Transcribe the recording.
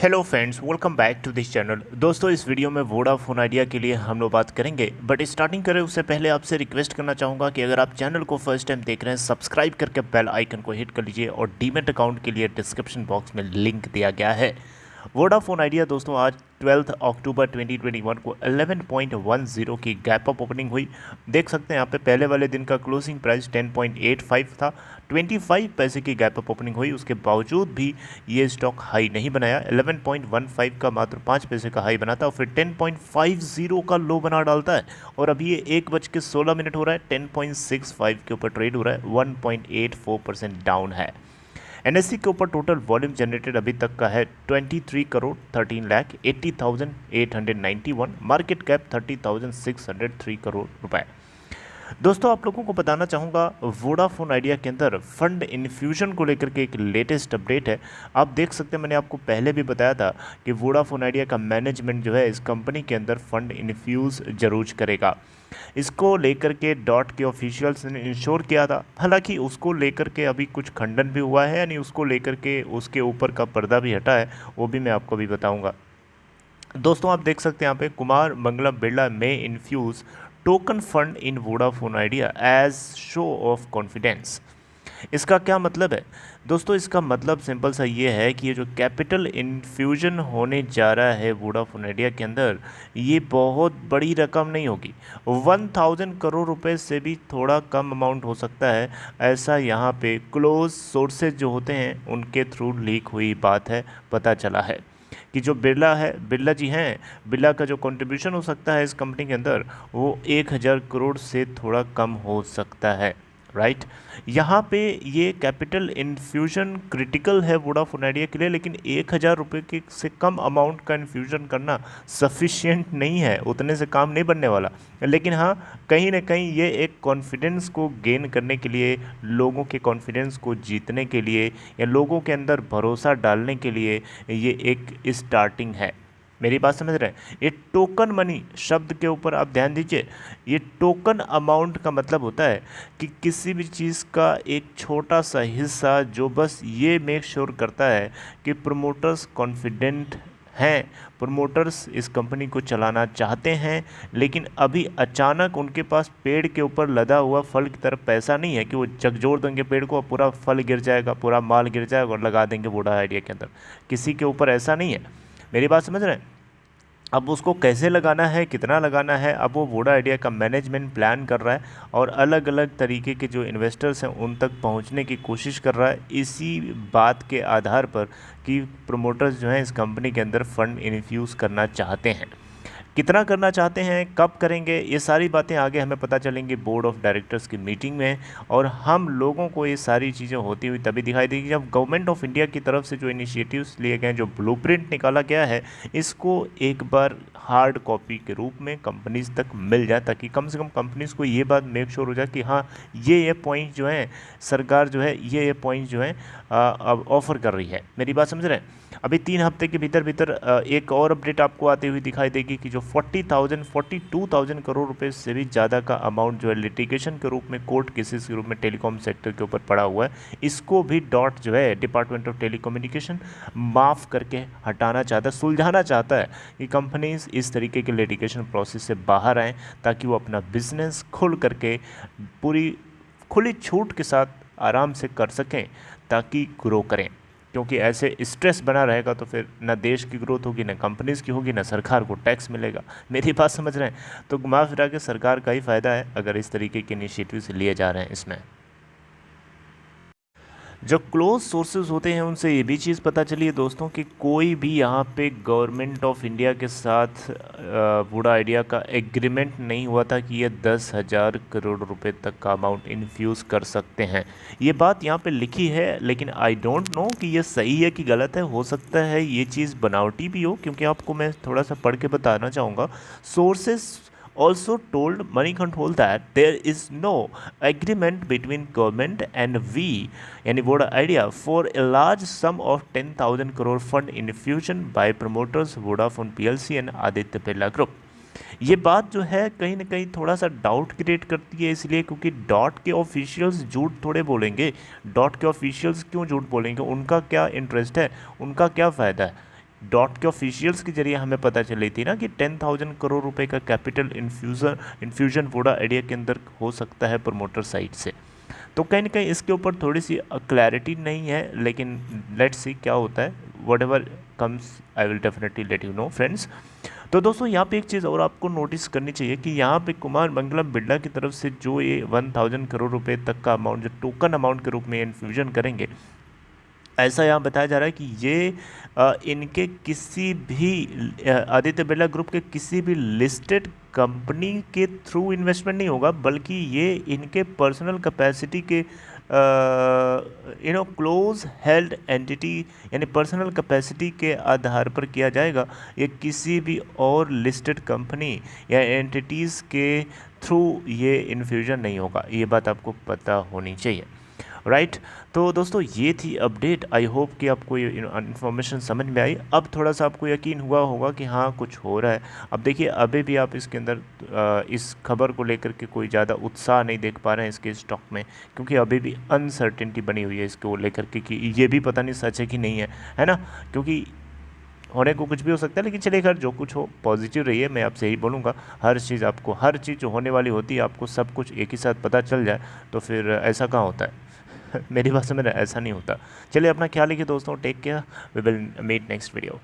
Hello friends, welcome back to this channel. दोस्तों, इस video में वोडाफोन आइडिया के लिए हम लोग बात करेंगे, बट स्टार्टिंग करें उससे पहले आपसे रिक्वेस्ट करना चाहूँगा कि अगर आप चैनल को फर्स्ट टाइम देख रहे हैं, सब्सक्राइब करके बेल आइकन को हिट कर लीजिए और डीमैट अकाउंट के लिए डिस्क्रिप्शन बॉक्स में लिंक दिया गया है। वोडाफोन आइडिया दोस्तों आज 12 अक्टूबर 2021 को 11.10 की गैप अप ओपनिंग हुई। देख सकते हैं यहाँ पे पहले वाले दिन का क्लोजिंग प्राइस 10.85 था। 25 पैसे की गैप अप ओपनिंग हुई, उसके बावजूद भी ये स्टॉक हाई नहीं बनाया। 11.15 का मात्र 5 पैसे का हाई बनाता है और फिर 10.50 का लो बना डालता है और अभी ये 1:16 हो रहा है। 10.65 के ऊपर ट्रेड हो रहा है, 1.84% डाउन है। एनएससी के ऊपर टोटल वॉल्यूम जनरेटेड अभी तक का है 23 करोड़ 13 लाख 80,891। मार्केट कैप 30,603 करोड़ रुपए। दोस्तों, आप लोगों को बताना चाहूँगा वोडाफोन आइडिया के अंदर फंड इन्फ्यूजन को लेकर के एक लेटेस्ट अपडेट है। आप देख सकते हैं, मैंने आपको पहले भी बताया था कि वोडाफोन आइडिया का मैनेजमेंट जो है इस कंपनी के अंदर फंड इन्फ्यूज़ जरूर करेगा। इसको लेकर के डॉट के ऑफिशियल्स ने इंश्योर किया था। हालांकि उसको लेकर के अभी कुछ खंडन भी हुआ है, यानी उसको लेकर के उसके ऊपर का पर्दा भी हटा है, वो भी मैं आपको भी बताऊंगा। दोस्तों, आप देख सकते हैं यहाँ पे कुमार मंगलम बिरला में infuse token fund in Vodafone Idea as show of confidence. इसका क्या मतलब है दोस्तों? इसका मतलब सिंपल सा ये है कि ये जो कैपिटल इन्फ्यूजन होने जा रहा है वोडाफोन आइडिया के अंदर, ये बहुत बड़ी रकम नहीं होगी। 1000 करोड़ रुपए से भी थोड़ा कम अमाउंट हो सकता है, ऐसा यहाँ पे क्लोज सोर्सेज जो होते हैं उनके थ्रू लीक हुई बात है, पता चला है कि जो बिरला जी हैं, बिरला का जो कंट्रीब्यूशन हो सकता है इस कंपनी के अंदर वो 1000 करोड़ से थोड़ा कम हो सकता है। राइट, यहाँ पे ये कैपिटल इन्फ्यूजन क्रिटिकल है वोडाफोन आइडिया के लिए, लेकिन 1000 रुपये के से कम अमाउंट का इन्फ्यूजन करना सफिशिएंट नहीं है, उतने से काम नहीं बनने वाला। लेकिन हाँ, कहीं ना कहीं ये एक कॉन्फिडेंस को गेन करने के लिए, लोगों के कॉन्फिडेंस को जीतने के लिए या लोगों के अंदर भरोसा डालने के लिए ये एक स्टार्टिंग है। मेरी बात समझ रहे हैं? ये टोकन मनी शब्द के ऊपर आप ध्यान दीजिए। ये टोकन अमाउंट का मतलब होता है कि किसी भी चीज़ का एक छोटा सा हिस्सा जो बस ये मेक श्योर करता है कि प्रमोटर्स कॉन्फिडेंट हैं, प्रमोटर्स इस कंपनी को चलाना चाहते हैं, लेकिन अभी अचानक उनके पास पेड़ के ऊपर लदा हुआ फल की तरफ पैसा नहीं है कि वो झकझोर देंगे पेड़ को और पूरा फल गिर जाएगा, पूरा माल गिर जाएगा और लगा देंगे वोडा आइडिया के अंदर। किसी के ऊपर ऐसा नहीं है। मेरी बात समझ रहे हैं? अब उसको कैसे लगाना है, कितना लगाना है, अब वो वोडा आइडिया का मैनेजमेंट प्लान कर रहा है और अलग अलग तरीके के जो इन्वेस्टर्स हैं उन तक पहुंचने की कोशिश कर रहा है, इसी बात के आधार पर कि प्रमोटर्स जो हैं इस कंपनी के अंदर फंड इन्फ्यूज़ करना चाहते हैं। कितना करना चाहते हैं, कब करेंगे, ये सारी बातें आगे हमें पता चलेंगी बोर्ड ऑफ डायरेक्टर्स की मीटिंग में, और हम लोगों को ये सारी चीज़ें होती हुई तभी दिखाई देगी जब गवर्नमेंट ऑफ इंडिया की तरफ से जो इनिशिएटिव्स लिए गए, जो ब्लूप्रिंट निकाला गया है, इसको एक बार हार्ड कॉपी के रूप में कंपनीज तक मिल जाए, ताकि कम से कम कंपनीज को ये बात मेक श्योर हो जाए कि हाँ, ये पॉइंट जो है सरकार जो है ये पॉइंट जो है अब ऑफर कर रही है। मेरी बात समझ रहे हैं? अभी 3 हफ्ते के भीतर भीतर एक और अपडेट आपको आती हुई दिखाई देगी कि जो 42,000 करोड़ रुपए से भी ज़्यादा का अमाउंट जो है लिटिगेशन के रूप में, कोर्ट केसेस के रूप में टेलीकॉम सेक्टर के ऊपर पड़ा हुआ है, इसको भी डॉट जो है डिपार्टमेंट ऑफ टेलीकम्युनिकेशन माफ़ करके हटाना चाहता है, सुलझाना चाहता है कि कंपनीज इस तरीके के लिटिगेशन प्रोसेस से बाहर आएँ, ताकि वो अपना बिजनेस खुल करके पूरी खुली छूट के साथ आराम से कर सकें, ताकि ग्रो करें। क्योंकि ऐसे स्ट्रेस बना रहेगा तो फिर ना देश की ग्रोथ होगी, ना कंपनीज़ की होगी, ना सरकार को टैक्स मिलेगा। मेरी बात समझ रहे हैं? तो घुमा फिरा के सरकार का ही फ़ायदा है अगर इस तरीके के इनिशिएटिव्स लिए जा रहे हैं। इसमें जो क्लोज सोर्सेज होते हैं उनसे ये भी चीज़ पता चली है दोस्तों कि कोई भी यहाँ पे गवर्नमेंट ऑफ इंडिया के साथ वोडा आइडिया का एग्रीमेंट नहीं हुआ था कि ये 10,000 करोड़ रुपए तक का अमाउंट इन्फ्यूज़ कर सकते हैं। ये बात यहाँ पे लिखी है, लेकिन आई डोंट नो कि ये सही है कि गलत है। हो सकता है ये चीज़ बनावटी भी हो, क्योंकि आपको मैं थोड़ा सा पढ़ के बताना चाहूँगा। Sources also told Money Control that there is no agreement between government and we yani Voda Idea for a large sum of 10,000 crore fund infusion by promoters Vodafone PLC and Aditya Birla Group। ये बात जो है कहीं ना कहीं थोड़ा सा doubt create करती है, इसलिए क्योंकि डॉट के ऑफिशियल्स झूठ थोड़े बोलेंगे। डॉट के ऑफिशियल्स क्यों झूठ बोलेंगे? उनका क्या इंटरेस्ट है, उनका क्या फ़ायदा है? डॉट के ऑफिशियल्स के जरिए हमें पता चली थी ना कि 10,000 करोड़ रुपए का कैपिटल इन्फ्यूजन वोडा आइडिया के अंदर हो सकता है प्रमोटर साइड से। तो कहीं ना कहीं इसके ऊपर थोड़ी सी क्लैरिटी नहीं है, लेकिन लेट्स सी क्या होता है। What ever comes I will definitely let you know friends. तो दोस्तों यहाँ पे एक चीज़ और आपको नोटिस करनी चाहिए कि यहाँ पे कुमार मंगलम बिरला की तरफ से जो ये 1,000 करोड़ रुपए तक का अमाउंट जो टोकन अमाउंट के रूप में इन्फ्यूजन करेंगे, ऐसा यहाँ बताया जा रहा है कि ये इनके किसी भी आदित्य बिरला ग्रुप के किसी भी लिस्टेड कंपनी के थ्रू इन्वेस्टमेंट नहीं होगा, बल्कि ये इनके पर्सनल कैपेसिटी के क्लोज हेल्ड एंटिटी यानी पर्सनल कैपेसिटी के आधार पर किया जाएगा। ये किसी भी और लिस्टेड कंपनी या एंटिटीज़ के थ्रू ये इन्फ्यूजन नहीं होगा, ये बात आपको पता होनी चाहिए, राइट। तो दोस्तों ये थी अपडेट। आई होप कि आपको ये इन्फॉर्मेशन समझ में आई। अब थोड़ा सा आपको यकीन हुआ होगा कि हाँ कुछ हो रहा है। अब देखिए अभी भी आप इसके अंदर इस खबर को लेकर के कोई ज़्यादा उत्साह नहीं देख पा रहे हैं इसके स्टॉक में, क्योंकि अभी भी अनसर्टेनिटी बनी हुई है इसको लेकर के कि ये भी पता नहीं सच है कि नहीं है ना। क्योंकि होने को कुछ भी हो सकता है, लेकिन चलिए खैर जो कुछ हो पॉजिटिव रहिए, मैं आपसे यही बोलूँगा। हर चीज़ जो होने वाली होती है आपको सब कुछ एक ही साथ पता चल जाए तो फिर ऐसा कहाँ होता है। मेरी भाषा में ऐसा नहीं होता। चलिए अपना ख्याल रखिए दोस्तों, take care, we will meet next video.